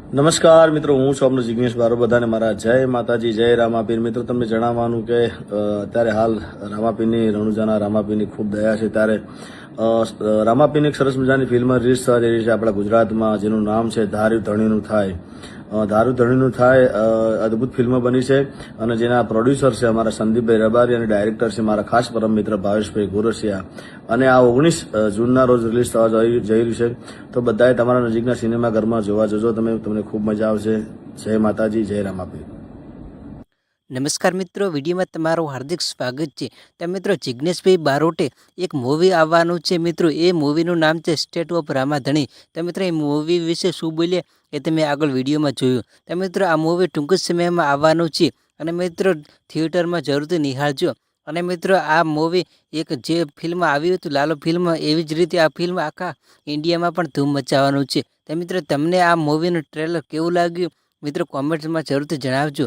નમસ્કાર મિત્રો, હું છું આપનો જિગ્નેશ બારો. બધાને મારા જય માતાજી, જય રામાપીર. મિત્રો, તમને જણાવવાનું કે અત્યારે હાલ રામાપીરની, રણુજાના રામાપીરની ખૂબ દયા છે. ત્યારે રામાપીરની એક સરસ મજાની ફિલ્મ રિલીઝ થવા જઈ રહી છે આપણા ગુજરાતમાં, જેનું નામ છે ધાર્યું ધણીનું થાય. ધાર્યું ધણીનું થાય અદ્ભુત ફિલ્મ બની છે અને જેના પ્રોડ્યુસર છે અમારા સંદીપભાઈ રબારી અને ડાયરેક્ટર છે મારા ખાસ પરમ મિત્ર ભાવેશભાઈ ગોરસિયા. અને આ 19 જૂનના રોજ રિલીઝ થવા જઈ રહ્યું છે. તો બધાએ તમારા નજીકના સિનેમાઘરમાં જોવા જજો. તમને ખૂબ મજા આવશે. જય માતાજી, જય રામાપીર. નમસ્કાર મિત્રો, વિડીયોમાં તમારું હાર્દિક સ્વાગત છે. તો મિત્રો, જિગ્નેશભાઈ બારોટે એક મૂવી આવવાનું છે મિત્રો. એ મૂવીનું નામ છે સ્ટેટ ઓફ રામાધણી. તો મિત્રો, એ મૂવી વિશે શું બોલીએ એ તમે આગળ વિડીયોમાં જોયું. તો મિત્રો, આ મૂવી ટૂંક જ સમયમાં આવવાનું છે અને મિત્રો થિયેટરમાં જરૂરથી નિહાળજો. અને મિત્રો, આ મૂવી એક જે ફિલ્મ આવ્યું હતું લાલો ફિલ્મ, એવી જ રીતે આ ફિલ્મ આખા ઇન્ડિયામાં પણ ધૂમ મચાવવાનું છે. તો મિત્રો, તમને આ મૂવીનું ટ્રેલર કેવું લાગ્યું મિત્રો કોમેન્ટમાં જરૂરથી જણાવજો.